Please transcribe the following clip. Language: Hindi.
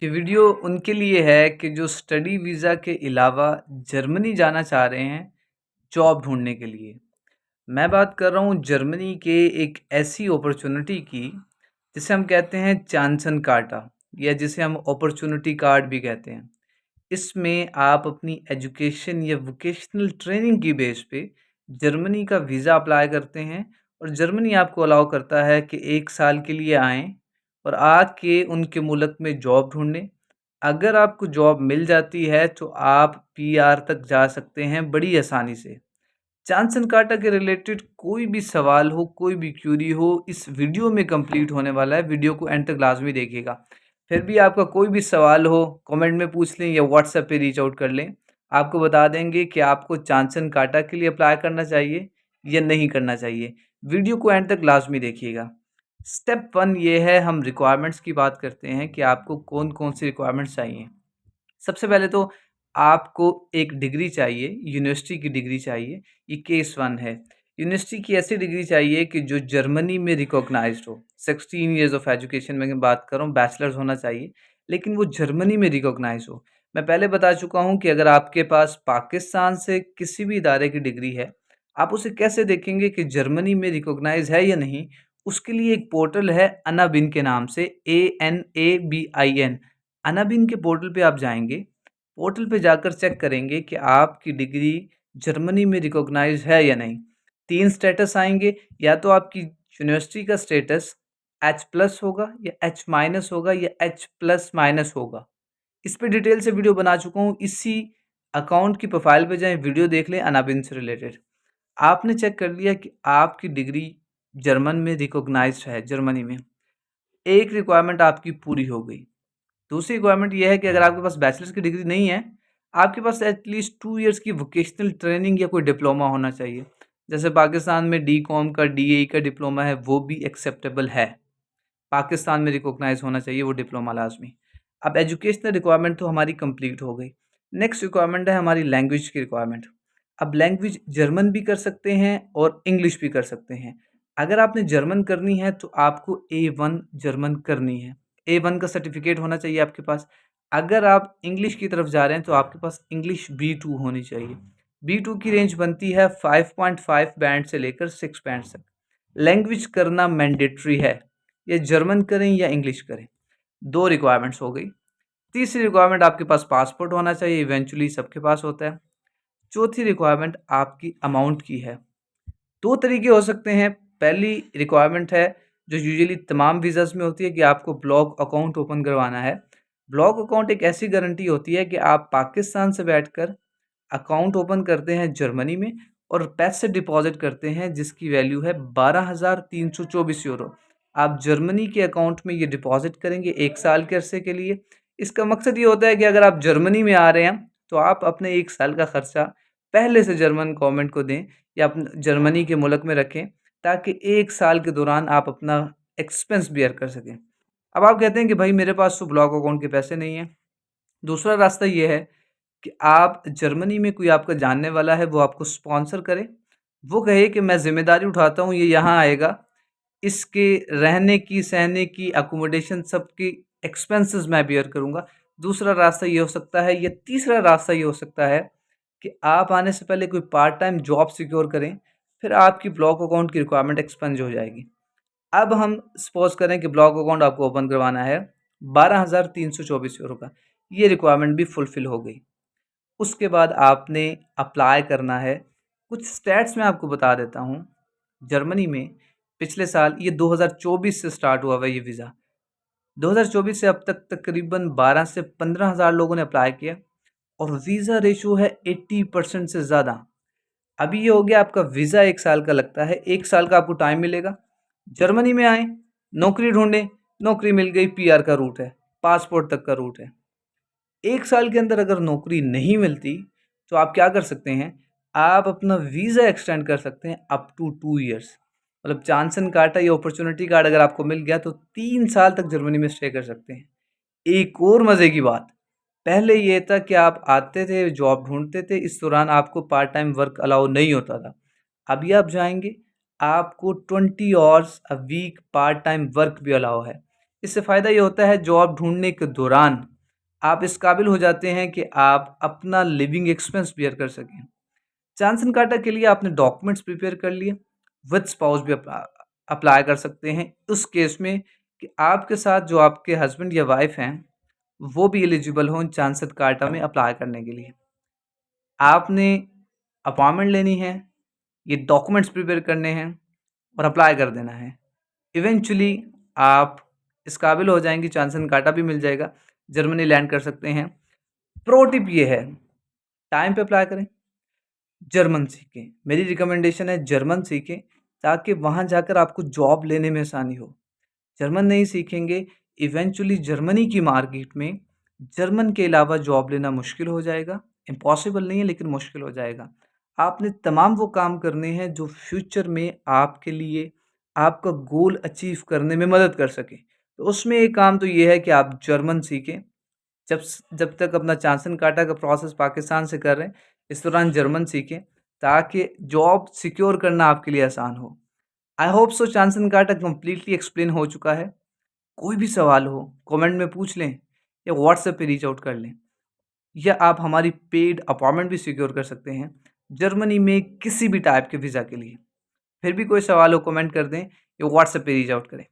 ये वीडियो उनके लिए है कि जो स्टडी वीज़ा के अलावा जर्मनी जाना चाह रहे हैं जॉब ढूँढने के लिए। मैं बात कर रहा हूँ जर्मनी के एक ऐसी अपॉर्च्युनिटी की जिसे हम कहते हैं चांसन कार्टा या जिसे हम अपॉर्च्युनिटी कार्ड भी कहते हैं। इसमें आप अपनी एजुकेशन या वोकेशनल ट्रेनिंग की बेस पे जर्मनी का वीज़ा अप्लाई करते हैं और जर्मनी आपको अलाउ करता है कि 1 साल के लिए आएँ और आके उनके मुल्क में जॉब ढूँढें। अगर आपको जॉब मिल जाती है तो आप पीआर तक जा सकते हैं बड़ी आसानी से। चांसन काटा के रिलेटेड कोई भी सवाल हो, कोई भी क्यूरी हो, इस वीडियो में कंप्लीट होने वाला है। वीडियो को एंड तक लाज़मी देखिएगा। फिर भी आपका कोई भी सवाल हो, कमेंट में पूछ लें या व्हाट्सएप पे रीच आउट कर लें। आपको बता देंगे कि आपको चांसन काटा के लिए अप्लाई करना चाहिए या नहीं करना चाहिए। वीडियो को एंड तक लाज़मी देखिएगा। स्टेप 1 ये है, हम रिक्वायरमेंट्स की बात करते हैं कि आपको कौन-कौन सी रिक्वायरमेंट्स चाहिए। सबसे पहले तो आपको एक डिग्री चाहिए, यूनिवर्सिटी की डिग्री चाहिए, ये केस 1 है। यूनिवर्सिटी की ऐसी डिग्री चाहिए कि जो जर्मनी में रिकॉग्नाइज़्ड हो। 16 इयर्स ऑफ एजुकेशन में बात कर रहा हूँ, बैचलर्स होना चाहिए, लेकिन वो जर्मनी में रिकॉग्नाइज़ हो। मैं पहले बता चुका हूँ कि अगर आपके पास पाकिस्तान से किसी भी इदारे की डिग्री है, आप उसे कैसे देखेंगे कि जर्मनी में रिकॉग्नाइज़ है या नहीं? उसके लिए एक पोर्टल है अनाबिन के नाम से, ANABIN। अनाबिन के पोर्टल पे आप जाएँगे, पोर्टल पे जाकर चेक करेंगे कि आपकी डिग्री जर्मनी में रिकॉग्नाइज़ है या नहीं। 3 स्टेटस आएँगे, या तो आपकी यूनिवर्सिटी का स्टेटस H प्लस होगा या H माइनस होगा या H प्लस माइनस होगा। इस पे डिटेल से वीडियो बना चुका हूँ, इसी अकाउंट की प्रोफ़ाइल पे जाएँ, वीडियो देख लें अनाबिन से रिलेटेड। आपने चेक कर लिया कि आपकी डिग्री जर्मन में रिकॉग्नाइज़्ड है जर्मनी में। एक रिक्वायरमेंट आपकी पूरी हो गई। दूसरी रिक्वायरमेंट ये है कि अगर आपके पास बैचलर्स की डिग्री नहीं है, आपके पास एटलीस्ट 2 इयर्स की वोकेशनल ट्रेनिंग या कोई डिप्लोमा होना चाहिए। जैसे पाकिस्तान में डीकॉम का, डीएई का डिप्लोमा है, वो भी एक्सेप्टेबल है। पाकिस्तान में रिकॉग्नाइज़ होना चाहिए वो डिप्लोमा लाज़मी। अब एजुकेशनल रिक्वायरमेंट तो हमारी कंप्लीट हो गई। नेक्स्ट रिक्वायरमेंट है हमारी लैंग्वेज की रिक्वायरमेंट। अब लैंग्वेज जर्मन भी कर सकते हैं और इंग्लिश भी कर सकते हैं। अगर आपने जर्मन करनी है तो आपको A1 जर्मन करनी है। A1 का सर्टिफ़िकेट होना चाहिए आपके पास। अगर आप इंग्लिश की तरफ जा रहे हैं तो आपके पास इंग्लिश B2 होनी चाहिए। B2 की रेंज बनती है 5.5 बैंड से लेकर 6 बैंड तक। लैंग्वेज करना मैंडेटरी है। या जर्मन करें या इंग्लिश करें, 2 रिक्वायरमेंट्स हो गई। तीसरी रिक्वायरमेंट आपके पास पासपोर्ट होना चाहिए, इवेंचुअली सबके पास होता है। चौथी रिक्वायरमेंट आपकी अमाउंट की है। 2 तरीके हो सकते हैं। पहली रिक्वायरमेंट है जो यूजुअली तमाम वीज़ाज़ में होती है कि आपको ब्लॉक अकाउंट ओपन करवाना है। ब्लॉक अकाउंट एक ऐसी गारंटी होती है कि आप पाकिस्तान से बैठकर अकाउंट ओपन करते हैं जर्मनी में और पैसे डिपॉज़िट करते हैं जिसकी वैल्यू है 12,324 यूरो। आप जर्मनी के अकाउंट में ये डिपॉज़िट करेंगे 1 साल के अरसे के लिए। इसका मकसद ये होता है कि अगर आप जर्मनी में आ रहे हैं तो आप अपने 1 साल का खर्चा पहले से जर्मन गवर्नमेंट को दें या जर्मनी के मुल्क में रखें, ताकि 1 साल के दौरान आप अपना एक्सपेंस बियर कर सकें। अब आप कहते हैं कि भाई मेरे पास तो ब्लॉक अकाउंट के पैसे नहीं हैं। दूसरा रास्ता ये है कि आप जर्मनी में कोई आपका जानने वाला है, वो आपको स्पॉन्सर करे। वो कहे कि मैं ज़िम्मेदारी उठाता हूँ, ये यहाँ आएगा, इसके रहने की, सहने की, अकोमोडेशन सबकी एक्सपेंसेस मैं बियर करूँगा। दूसरा रास्ता ये हो सकता है, या तीसरा रास्ता ये हो सकता है कि आप आने से पहले कोई पार्ट टाइम जॉब सिक्योर करें, फिर आपकी ब्लॉक अकाउंट की रिक्वायरमेंट एक्सपेंज हो जाएगी। अब हम सपोज़ करें कि ब्लॉक अकाउंट आपको ओपन करवाना है 12,324 यूरो का, ये रिक्वायरमेंट भी फुलफ़िल हो गई। उसके बाद आपने अप्लाई करना है। कुछ स्टैट्स मैं आपको बता देता हूँ। जर्मनी में पिछले साल, ये 2024 से स्टार्ट हुआ हुआ है ये वीज़ा। 2024 से अब तक तकरीबन 12 से 15,000 लोगों ने अप्लाई किया और वीज़ा रेशो है 80% से ज़्यादा। अभी ये हो गया आपका वीज़ा 1 साल का लगता है, 1 साल का आपको टाइम मिलेगा। जर्मनी में आएँ, नौकरी ढूँढें, नौकरी मिल गई, पीआर का रूट है, पासपोर्ट तक का रूट है। 1 साल के अंदर अगर नौकरी नहीं मिलती, तो आप क्या कर सकते हैं, आप अपना वीज़ा एक्सटेंड कर सकते हैं अप टू 2 इयर्स। मतलब चांसन कार्ड या अपॉर्च्युनिटी कार्ड अगर आपको मिल गया तो 3 साल तक जर्मनी में स्टे कर सकते हैं। एक और मज़े की बात, पहले ये था कि आप आते थे, जॉब ढूँढते थे, इस दौरान आपको पार्ट टाइम वर्क अलाउ नहीं होता था। अभी आप जाएँगे, आपको 20 hours a week part time work भी अलाउ है। इससे फ़ायदा ये होता है जॉब ढूँढने के दौरान आप इस काबिल हो जाते हैं कि आप अपना लिविंग एक्सपेंस बियर कर सकें। चांसन काटा के लिए आपने डॉक्यूमेंट्स प्रिपेयर कर लिए, विद स्पाउस भी अप्लाई कर सकते हैं उस केस में कि आपके साथ जो आपके हस्बैंड या वाइफ़ हैं, वो भी एलिजिबल हों चांसन काटा में अप्लाई करने के लिए। आपने अपॉइंटमेंट लेनी है, ये डॉक्यूमेंट्स प्रिपेयर करने हैं और अप्लाई कर देना है। इवेंचुअली आप इस काबिल हो जाएँगे, चांसन काटा भी मिल जाएगा, जर्मनी लैंड कर सकते हैं। प्रो टिप ये है, टाइम पे अप्लाई करें, जर्मन सीखें। मेरी रिकमेंडेशन है जर्मन सीखें ताकि वहाँ जाकर आपको जॉब लेने में आसानी हो। जर्मन नहीं सीखेंगे, इवेंचुअली जर्मनी की मार्केट में जर्मन के अलावा जॉब लेना मुश्किल हो जाएगा। इम्पॉसिबल नहीं है लेकिन मुश्किल हो जाएगा। आपने तमाम वो काम करने हैं जो फ्यूचर में आपके लिए आपका गोल अचीव करने में मदद कर सके। तो उसमें एक काम तो ये है कि आप जर्मन सीखें। जब तक अपना चांसन काटा का प्रोसेस पाकिस्तान से कर रहे हैं, इस दौरान जर्मन सीखें ताकि जॉब सिक्योर करना आपके लिए आसान हो। आई होप सो चांसन काटा कंप्लीटली एक्सप्लेन हो चुका है। कोई भी सवाल हो कमेंट में पूछ लें या व्हाट्सएप पे रीच आउट कर लें, या आप हमारी पेड अपॉइंटमेंट भी सिक्योर कर सकते हैं जर्मनी में किसी भी टाइप के वीज़ा के लिए। फिर भी कोई सवाल हो कमेंट कर दें या व्हाट्सएप पे रीच आउट करें।